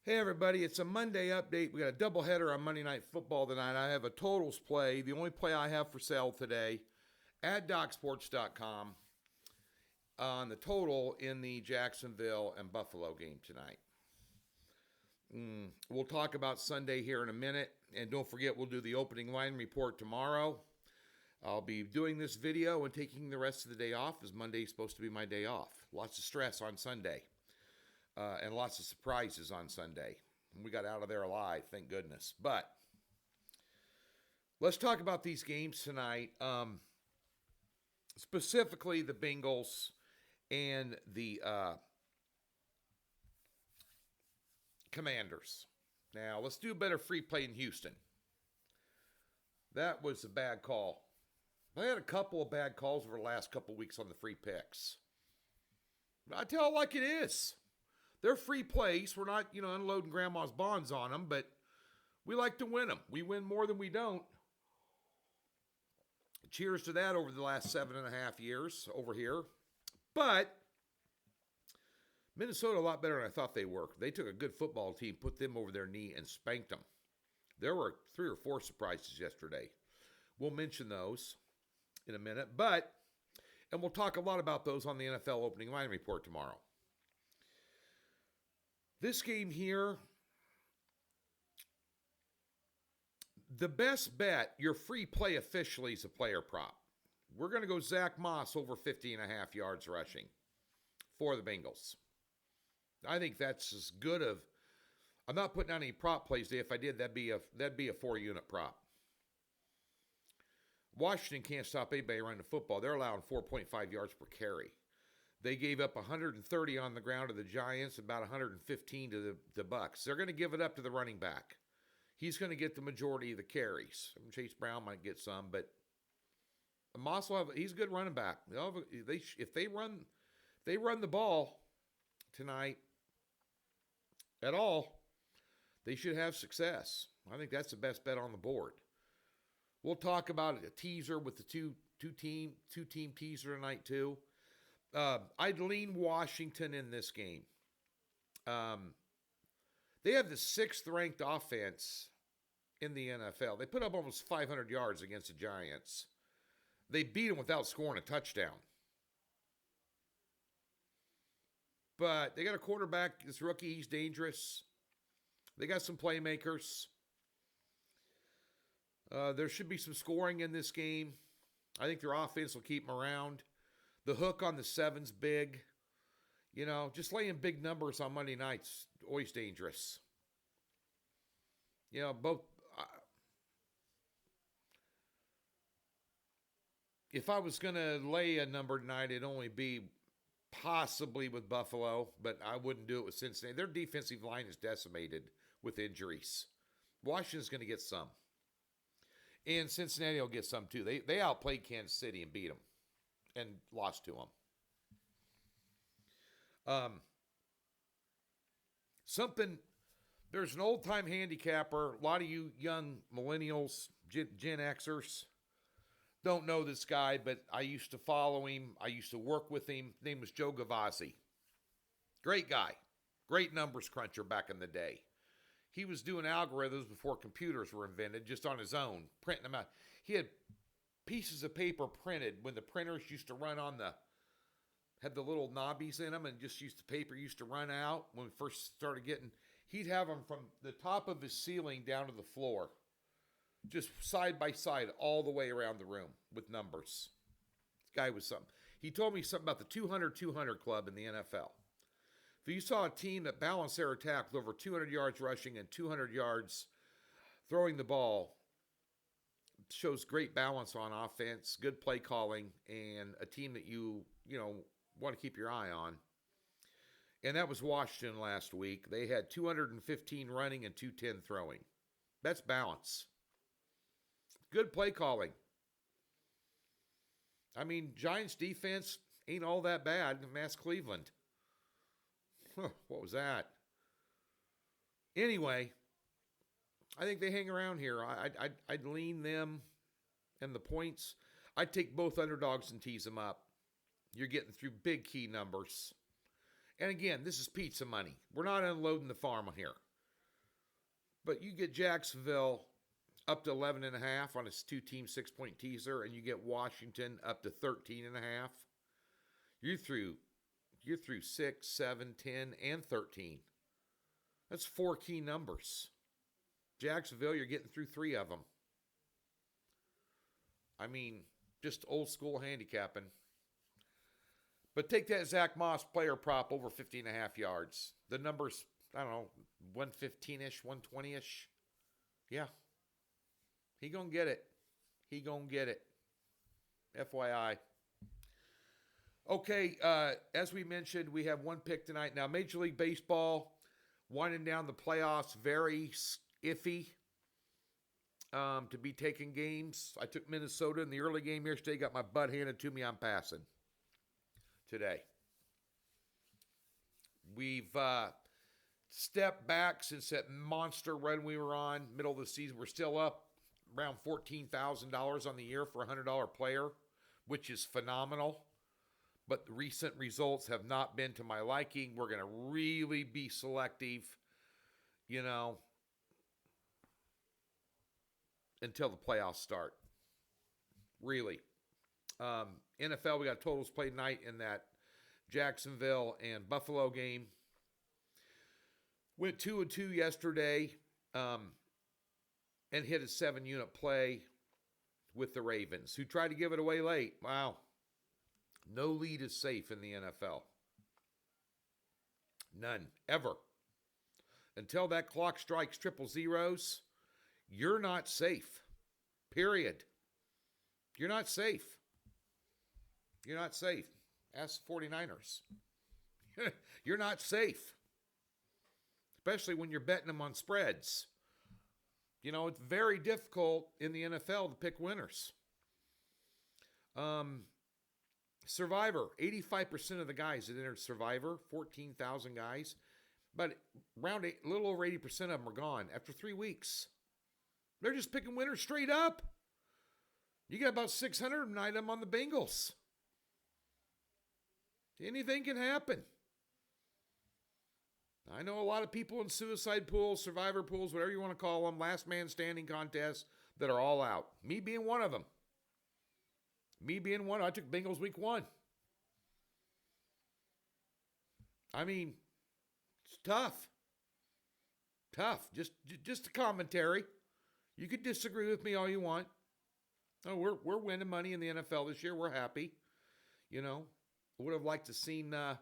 Hey everybody, it's a Monday update. We got a doubleheader on Monday Night Football tonight. I have a totals play, the only play I have for sale today, at DocSports.com on the total in the Jacksonville and Buffalo game tonight. We'll talk about Sunday here in a minute, and don't forget we'll do the opening line report tomorrow. I'll be doing this video and taking the rest of the day off, as Monday is supposed to be my day off. Lots of stress on Sunday. And lots of surprises on Sunday. We got out of there alive, thank goodness. But let's talk about these games tonight, specifically the Bengals and the Commanders. Now, let's do a better free play in Houston. That was a bad call. I had a couple of bad calls over the last couple of weeks on the free picks. I tell it like it is. They're free plays. We're not, unloading grandma's bonds on them, but we like to win them. We win more than we don't. Cheers to that over the last 7.5 years over here. But Minnesota a lot better than I thought they were. They took a good football team, put them over their knee, and spanked them. There were 3 or 4 surprises yesterday. We'll mention those in a minute, and we'll talk a lot about those on the NFL opening line report tomorrow. This game here, the best bet, your free play officially is a player prop. We're going to go Zach Moss over 50.5 yards rushing for the Bengals. I think that's as good of. I'm not putting on any prop plays today. If I did, that'd be a 4-unit prop. Washington can't stop anybody running the football. They're allowing 4.5 yards per carry. They gave up 130 on the ground to the Giants, about 115 to the Bucks. They're going to give it up to the running back. He's going to get the majority of the carries. Chase Brown might get some, but Moss will have. He's a good running back. If they run the ball tonight at all, they should have success. I think that's the best bet on the board. We'll talk about a teaser with the two-team teaser tonight too. I'd lean Washington in this game. They have the 6th ranked offense in the NFL. They put up almost 500 yards against the Giants. They beat them without scoring a touchdown. But they got a quarterback, this rookie, he's dangerous. They got some playmakers. There should be some scoring in this game. I think their offense will keep them around. The hook on the 7's big. Just laying big numbers on Monday nights, always dangerous. Both. If I was going to lay a number tonight, it'd only be possibly with Buffalo, but I wouldn't do it with Cincinnati. Their defensive line is decimated with injuries. Washington's going to get some. And Cincinnati will get some too. They outplayed Kansas City and beat them. And lost to them. There's an old-time handicapper. A lot of you young millennials, Gen Xers, don't know this guy, but I used to follow him. I used to work with him. His name was Joe Gavazzi. Great guy. Great numbers cruncher back in the day. He was doing algorithms before computers were invented, just on his own, printing them out. He had pieces of paper printed when the printers used to run had the little knobbies in them, and the paper used to run out when we first started getting. He'd have them from the top of his ceiling down to the floor, just side by side all the way around the room with numbers. This guy was something. He told me something about the 200-200 club in the NFL. If you saw a team that balanced their attack with over 200 yards rushing and 200 yards throwing the ball, shows great balance on offense, good play calling, and a team that you want to keep your eye on. And that was Washington last week. They had 215 running and 210 throwing. That's balance. Good play calling. Giants defense ain't all that bad. Mass Cleveland. What was that? Anyway, I think they hang around here. I'd lean them and the points. I'd take both underdogs and tease them up. You're getting through big key numbers. And again, this is pizza money. We're not unloading the farm here. But you get Jacksonville up to 11.5 on its two-team 6-point teaser, and you get Washington up to 13.5. You're through 6, 7, 10, and 13. That's 4 key numbers. Jacksonville, you're getting through 3 of them. I mean, just old school handicapping. But take that Zach Moss player prop over 50.5 yards. The number's, I don't know, 115-ish, 120-ish. Yeah. He gonna get it. He gonna get it. FYI. Okay, as we mentioned, we have one pick tonight. Now, Major League Baseball winding down the playoffs, very iffy to be taking games. I took Minnesota in the early game yesterday, got my butt handed to me. I'm passing today. We've stepped back since that monster run we were on, middle of the season. We're still up around $14,000 on the year for a $100 player, which is phenomenal. But the recent results have not been to my liking. We're going to really be selective, until the playoffs start. Really. NFL, we got totals played tonight in that Jacksonville and Buffalo game. Went 2-2 yesterday and hit a 7-unit play with the Ravens, who tried to give it away late. Wow. No lead is safe in the NFL. None. Ever. Until that clock strikes triple zeros, you're not safe. Period. You're not safe. You're not safe. Ask the 49ers. You're not safe. Especially when you're betting them on spreads. It's very difficult in the NFL to pick winners. Survivor, 85% of the guys that entered Survivor, 14,000 guys, but around a little over 80% of them are gone after 3 weeks. They're just picking winners straight up. You got about 600 tonight of them on the Bengals. Anything can happen. I know a lot of people in suicide pools, survivor pools, whatever you want to call them, last man standing contests that are all out. Me being one of them. I took Bengals week 1. I mean, it's tough. Tough. Just a commentary. You could disagree with me all you want. Oh, we're winning money in the NFL this year. We're happy. Would have liked to seen that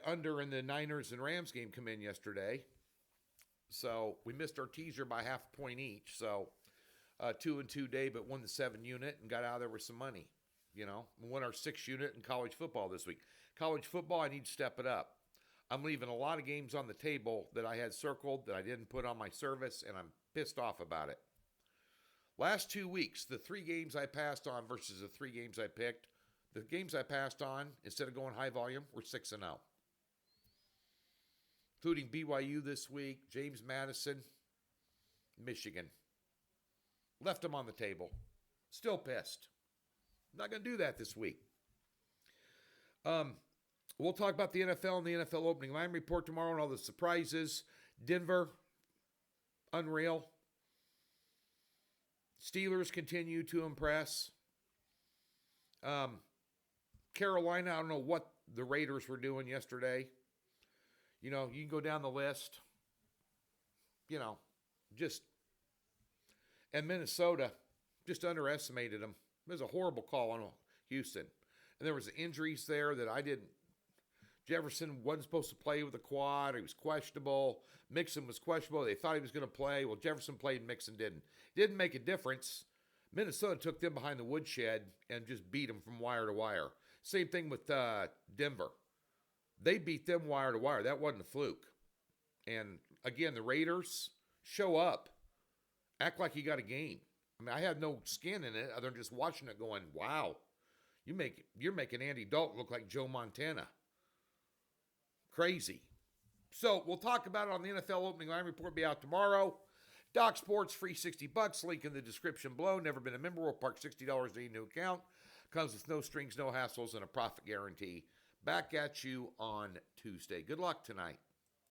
under in the Niners and Rams game come in yesterday. So we missed our teaser by half a point each. So 2-2 day, but won the 7-unit and got out of there with some money. We won our 6-unit in college football this week. College football, I need to step it up. I'm leaving a lot of games on the table that I had circled that I didn't put on my service, and I'm pissed off about it. Last 2 weeks, the 3 games I passed on versus the 3 games I picked, the games I passed on, instead of going high volume, were 6-0. Including BYU this week, James Madison, Michigan. Left them on the table. Still pissed. Not going to do that this week. We'll talk about the NFL and the NFL opening line report tomorrow and all the surprises. Denver, unreal. Steelers continue to impress. Carolina, I don't know what the Raiders were doing yesterday. You can go down the list. And Minnesota just underestimated them. It was a horrible call on Houston. And there was injuries there that I didn't. Jefferson wasn't supposed to play with a quad. He was questionable. Mixon was questionable. They thought he was going to play. Well, Jefferson played and Mixon didn't. Didn't make a difference. Minnesota took them behind the woodshed and just beat them from wire to wire. Same thing with Denver. They beat them wire to wire. That wasn't a fluke. And, again, the Raiders show up. Act like you got a game. I mean, I had no skin in it other than just watching it going, wow, you're making Andy Dalton look like Joe Montana. Crazy. So we'll talk about it on the NFL opening line report. Be out tomorrow. Doc Sports, free $60. Link in the description below. Never been a member. We'll park $60 to any new account. Comes with no strings, no hassles, and a profit guarantee. Back at you on Tuesday. Good luck tonight.